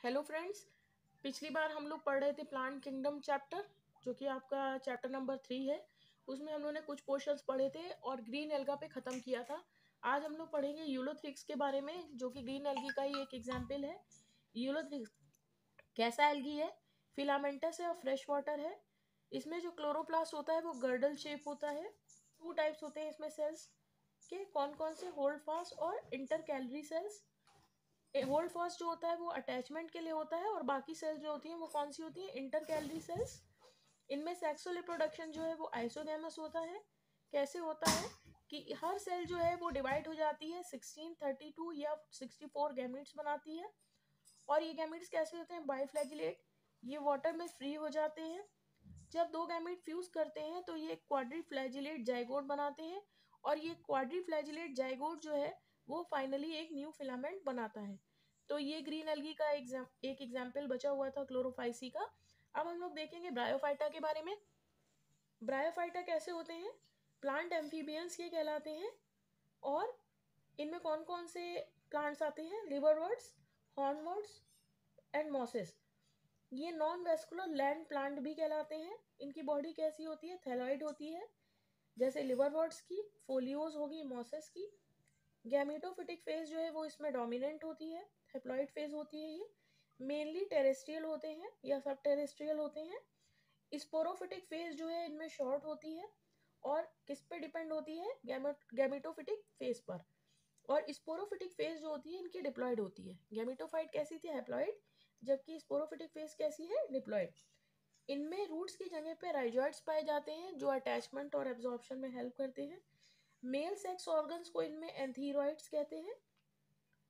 Hello friends. पिछली बार हम लोग पढ़ रहे थे प्लांट किंगडम चैप्टर, जो कि आपका चैप्टर नंबर 3 है। उसमें हम लोगों ने कुछ पोर्शंस पढ़े थे और ग्रीन एल्गा पे ख़त्म किया था। आज हम लोग पढ़ेंगे यूलोथ्रिक्स के बारे में, जो कि ग्रीन एल्गी का ही एक एग्जाम्पल है। यूलोथ्रिक्स कैसा एल्गी है? फिलामेंटस है और फ्रेश वाटर है। इसमें जो क्लोरोप्लास्ट होता है वो गर्डल शेप होता है। 2 टाइप्स होते हैं इसमें सेल्स के। कौन कौन से? होल्ड फास्ट और intercalary cells. Holdfast जो होता है वो अटैचमेंट के लिए होता है, और बाकी सेल्स जो होती हैं वो कौन सी होती हैं? Intercalary cells. इनमें सेक्सुअल रिप्रोडक्शन जो है वो आइसोगैमस होता है। कैसे होता है कि हर सेल जो है वो डिवाइड हो जाती है 16, 32 या 64 गैमेट्स बनाती है। और ये गैमेट्स कैसे होते हैं? बाइफ्लैजिलेट। ये वाटर में फ्री हो जाते हैं। जब दो गैमेट फ्यूज करते हैं तो ये क्वाड्रीफ्लैजिलेट जाइगोट बनाते हैं, और ये क्वाड्रीफ्लैजिलेट जाइगोट जो है वो फाइनली एक न्यू फिलामेंट बनाता है। तो ये ग्रीन एल्गी का एक एग्जाम्पल बचा हुआ था क्लोरोफाइसी का। अब हम लोग देखेंगे ब्रायोफाइटा के बारे में। ब्रायोफाइटा कैसे होते हैं? प्लांट एम्फीबियंस ये कहलाते हैं। और इनमें कौन कौन से प्लांट्स आते हैं? लिवरवर्ट्स, हॉर्नवर्ट्स एंड मॉसेस। ये नॉन वेस्कुलर लैंड प्लांट भी कहलाते हैं। इनकी बॉडी कैसी होती है? थैलॉइड होती है, जैसे लिवरवर्ट्स की, फोलियोज होगी मॉसेस की। गैमेटोफिटिक फेज जो है वो इसमें डोमिनेंट होती है। हेप्लॉइड फेज होती है ये। मेनली टेरेस्ट्रियल होते हैं या सब टेरेस्ट्रियल होते हैं। स्पोरोफिटिक फेज जो है इनमें शॉर्ट होती है, और किस पे डिपेंड होती है? गैमेटोफिटिक फेज पर। और स्पोरोफिटिक फेज जो होती है इनकी डिप्लॉयड होती है। गैमेटोफाइट कैसी थी? हैप्लॉइड। जबकि स्पोरोफिटिक फेज कैसी है? डिप्लॉयड। इनमें रूट्स की जगह पे राइजॉइड्स पाए जाते हैं, जो अटैचमेंट और एब्जॉर्प्शन में हेल्प करते हैं। मेल सेक्स ऑर्गन्स को इनमें एंथीरॉइड्स कहते हैं।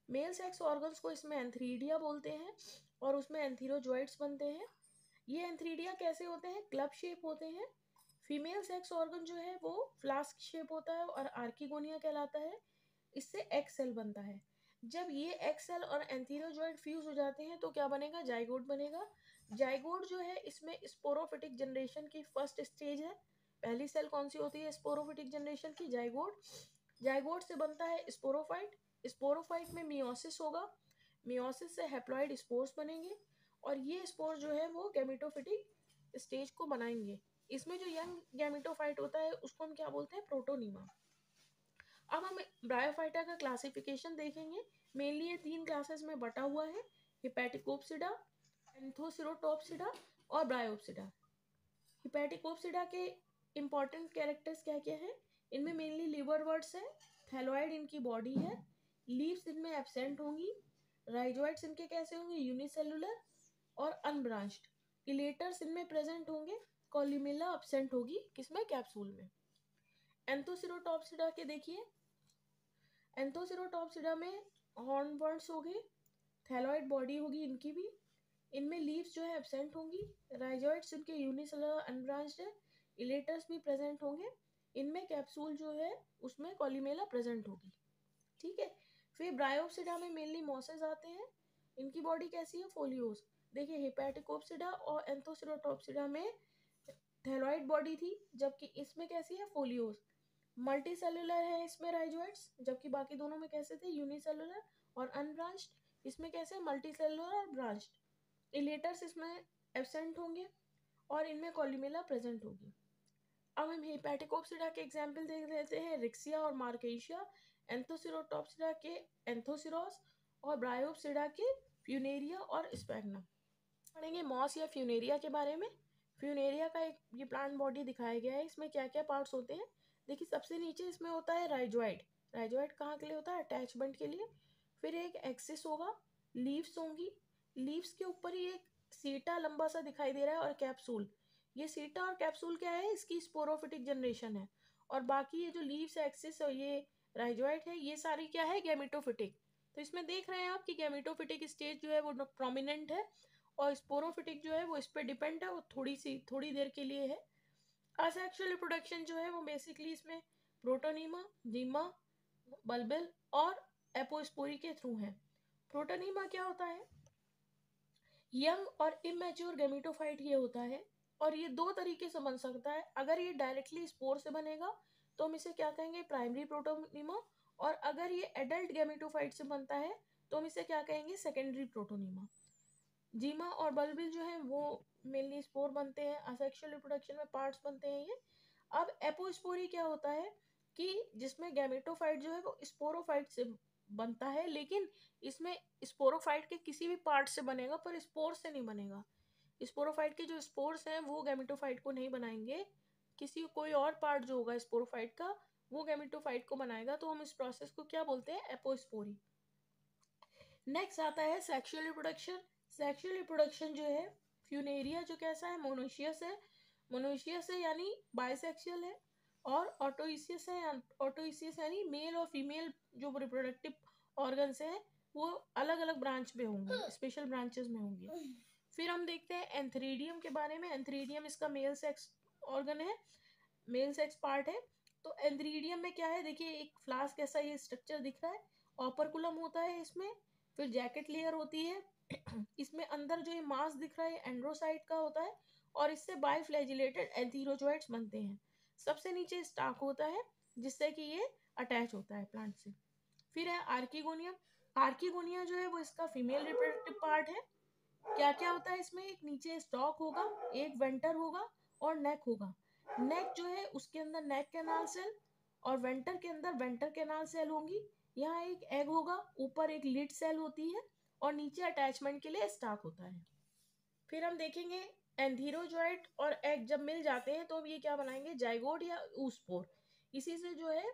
मेल सेक्स ऑर्गन्स को इसमें एंथ्रीडिया बोलते हैं, और उसमें एंथीरोजॉइड्स बनते हैं। ये एंथ्रीडिया कैसे होते हैं? क्लब शेप होते हैं। फीमेल सेक्स ऑर्गन जो है वो फ्लास्क शेप होता है और आर्किगोनिया कहलाता है। इससे एग सेल बनता है। जब ये एग सेल और एंथीरोजॉइड फ्यूज हो जाते हैं तो क्या बनेगा? जाइगोट बनेगा। जाइगोट जो है इसमें स्पोरोफिटिक जनरेशन की फर्स्ट स्टेज है। पहली सेल कौन सी होती है स्पोरोफिटिक जनरेशन की? जाइगोट। जाइगोट से बनता है स्पोरोफाइट। स्पोरोफाइट में मियोसिस होगा। मियोसिस से हैप्लॉइड स्पोर्स बनेंगे, और ये स्पोर जो है वो गैमेटोफिटिक स्टेज को बनाएंगे। इसमें जो यंग गैमेटोफाइट होता है उसको हम क्या बोलते हैं? प्रोटोनीमा। अब हम ब्रायोफाइटा का क्लासिफिकेशन देखेंगे। मेनली ये 3 क्लासेस में बटा हुआ है: हिपैटिकोप्सिडा, एंथोसिरोटोप्सिडा और ब्रायोप्सिडा। हिपैटिकोप्सिडा के इंपॉर्टेंट कैरेक्टर्स क्या क्या है? इनमें मेनली लिवरवर्ट्स है, थैलॉइड इनकी बॉडी है, लीव्स इनमें एब्सेंट होंगी, राइजोइड्स इनके कैसे होंगे? यूनिसेलुलर और अनब्रांच्ड। इलेटर्स इनमें प्रेजेंट होंगे, कॉल्यूमेला एब्सेंट होगी, किसमें? कैप्सूल में। एंथोसिरोटोप्सिडा के देखिए, एंथोसिरोटोप्सिडा में हॉर्नवर्ट्स होंगे, थैलॉइड बॉडी होगी इनकी भी। इनमें लीव्स जो है एब्सेंट होंगी, राइजॉइड्स इनके यूनिसेलुलर अनब्रांच्ड है, इलेटर्स भी प्रेजेंट होंगे। इनमें कैप्सूल जो है उसमें कॉलीमेला प्रेजेंट होगी। ठीक है। फिर ब्रायोप्सिडा में मेनली मॉसेस आते हैं। इनकी बॉडी कैसी है? फोलियोस। देखिए, हिपैटिकोप्सिडा और एंथोसिरोटोप्सिडा में थैलॉइड बॉडी थी, जबकि इसमें कैसी है? फोलियोस। मल्टी सेलुलर है इसमें राइजोइड्स, जबकि बाकी दोनों में कैसे थे? यूनिसेलुलर और अनब्रांच्ड। इसमें कैसे? मल्टी सेलुलर और ब्रांच्ड। इलेटर्स इसमें एब्सेंट होंगे, और इनमें कॉल्यूमेला प्रेजेंट होगी। अब हम हेपेटिकोप्सिडा के एग्जाम्पल देख लेते हैं: रिक्सिया और मार्केशिया। एंथोसिरोटोप्सिडा के एंथोसिरोस, और ब्रायोप्सिडा के फ्यूनेरिया और स्पैग्नम। पढ़ेंगे मॉस या फ्यूनेरिया के बारे में। फ्यूनेरिया का एक ये प्लांट बॉडी दिखाया गया है। इसमें क्या क्या पार्ट्स होते हैं? देखिए, सबसे नीचे इसमें होता है राइजोइड। राइजोइड कहाँ के लिए होता है? अटैचमेंट के लिए। फिर एक एक्सिस होगा, लीव्स होंगी, लीव्स के ऊपर ही एक सीटा लंबा सा दिखाई दे रहा है, और कैप्सूल। ये सीटा और कैप्सूल क्या है? इसकी स्पोरोफिटिक जनरेशन है। और बाकी ये जो लीव्स, एक्सिस और ये राइजोइड है, ये सारी क्या है? गैमेटोफिटिक। तो इसमें देख रहे हैं आप कि गैमेटोफिटिक स्टेज जो है वो प्रोमिनेंट है, और स्पोरोफिटिक जो है वो इस पर डिपेंड है, वो थोड़ी देर के लिए है। असेक्सुअल रिप्रोडक्शन जो है वो बेसिकली इसमें प्रोटोनीमा, जीमा, बल्बिल और एपोस्पोरी के थ्रू है। प्रोटोनीमा क्या होता है? यंग और इमेच्योर गैमेटोफाइट ये होता है, और ये दो तरीके से बन सकता है। अगर ये डायरेक्टली स्पोर से बनेगा तो हम इसे क्या कहेंगे? Primary protonema. और अगर ये एडल्ट गैमेटोफाइट से बनता है तो हम इसे क्या कहेंगे? Secondary protonema. जीमा और बल्बिल जो है वो मेनली स्पोर बनते हैं, असेक्सुअल रिप्रोडक्शन में पार्ट्स बनते हैं ये। अब एपोस्पोरी क्या होता है कि जिसमें गैमेटोफाइट जो है वो स्पोरोफाइट से बनता है, लेकिन इसमें स्पोरोफाइट के किसी भी पार्ट से बनेगा पर स्पोर से नहीं बनेगा। स्पोरोफाइट के जो स्पोर्स हैं वो गैमेटोफाइट को नहीं बनाएंगे, किसी कोई और पार्ट जो होगा स्पोरोफाइट का वो गैमेटोफाइट को बनाएगा। तो हम इस प्रोसेस को क्या बोलते हैं? एपोस्पोरी। नेक्स्ट आता है सेक्सुअल रिप्रोडक्शन। सेक्सुअल रिप्रोडक्शन जो है फ्यूनेरिया जो कैसा है? मोनोशियस है। मोनोशियस है यानी बाइसेक्सुअल है। और ऑटोइसियस है, ऑटोइसियस यानी मेल और फीमेल जो रिप्रोडक्टिव ऑर्गन्स हैं वो अलग अलग ब्रांच में होंगे, स्पेशल ब्रांचेस में होंगे। फिर हम देखते हैं एंथ्रीडियम के बारे में। एंथ्रीडियम इसका मेल सेक्स ऑर्गन है, मेल सेक्स पार्ट है। तो एंथ्रीडियम में क्या है? देखिए एक फ्लास्क ऐसा ये स्ट्रक्चर दिख रहा है, ऑपरकुलम होता है इसमें, फिर जैकेट लेयर होती है इसमें अंदर जो ये मास दिख रहा है एंड्रोसाइट का होता है, और इससे बाइफ्लैजिलेटेड एंथीरोजोइट्स बनते हैं। सबसे नीचे स्टाक होता है जिससे कि ये अटैच होता है प्लांट से। फिर है आर्किगोनियम। आर्किगोनिया जो है वो इसका फीमेल रिप्रोडक्टिव पार्ट है। क्या क्या होता है इसमें? एक नीचे स्टॉक होगा, एक वेंटर होगा और नेक होगा। नेक जो है उसके अंदर नेक कैनाल सेल, और वेंटर के अंदर वेंटर कैनाल सेल होंगी। यहाँ एक एग होगा, ऊपर एक लिड सेल होती है, और नीचे अटैचमेंट के लिए स्टाक होता है। फिर हम देखेंगे एंथीरोजोइट और एग जब मिल जाते हैं तो ये क्या बनाएंगे? जाइगोट या oospore। इसी से जो है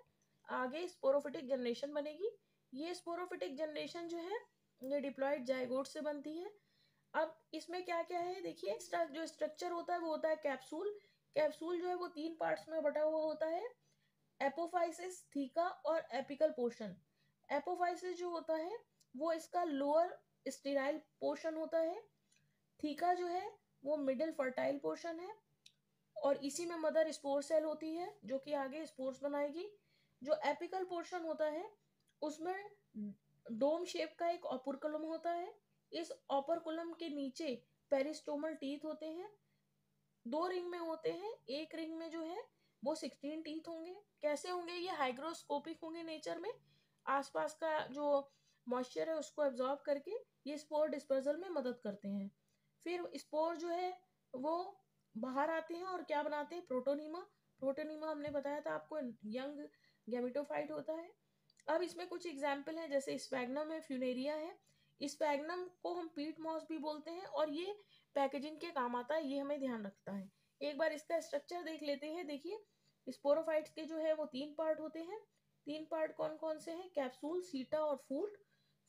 आगे स्पोरोफिटिक जनरेशन बनेगी। ये स्पोरोफिटिक जनरेशन जो है ये डिप्लॉयड जाइगोट से बनती है। अब इसमें क्या क्या है देखिए, जो स्ट्रक्चर होता है वो होता है कैप्सूल। कैप्सूल जो है वो 3 पार्ट्स में बटा हुआ होता है, एपोफाइसिस, थीका और एपिकल पोर्शन। एपोफाइसिस जो होता है वो इसका लोअर स्टेराइल पोर्शन होता है। थीका जो है वो मिडिल फर्टाइल पोर्शन है, और इसी में मदर स्पोर सेल होती है जो कि आगे स्पोर्स बनाएगी। जो एपिकल पोर्शन होता है उसमें डोम शेप का एक ऑपरकुलम होता है। इस ऑपरकुलम के नीचे पेरिस्टोमल टीथ होते हैं, 2 रिंग में होते हैं। एक रिंग में जो है वो 16 टीथ होंगे। कैसे होंगे? ये हाइग्रोस्कोपिक होंगे नेचर में, आसपास का जो मॉइस्चर है उसको एब्जॉर्ब करके ये स्पोर डिस्पर्सल में मदद करते हैं। फिर स्पोर जो है वो बाहर आते हैं और क्या बनाते हैं? प्रोटोनीमा। प्रोटोनीमा हमने बताया था आपको, यंग गैमेटोफाइट होता है। अब इसमें कुछ एग्जाम्पल है, जैसे स्पैग्नम है, फ्यूनेरिया है। स्पैग्नम को हम पीट मॉस भी बोलते हैं और ये पैकेजिंग के काम आता है, ये हमें ध्यान रखता है। एक बार इसका स्ट्रक्चर देख लेते हैं। देखिए स्पोरोफाइट्स के जो है वो 3 पार्ट होते हैं। 3 पार्ट कौन कौन से हैं? कैप्सूल, सीटा और फूट।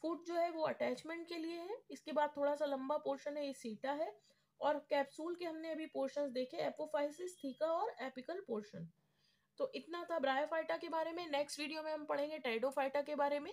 फूट जो है वो अटैचमेंट के लिए है, इसके बाद थोड़ा सा लंबा पोर्शन है ये सीटा है, और कैप्सूल के हमने अभी पोर्शंस देखे, एपोफाइसिस, थीका और एपिकल पोर्शन। तो इतना था ब्रायोफाइटा के बारे में। नेक्स्ट वीडियो में हम पढ़ेंगे टेरिडोफाइटा के बारे में।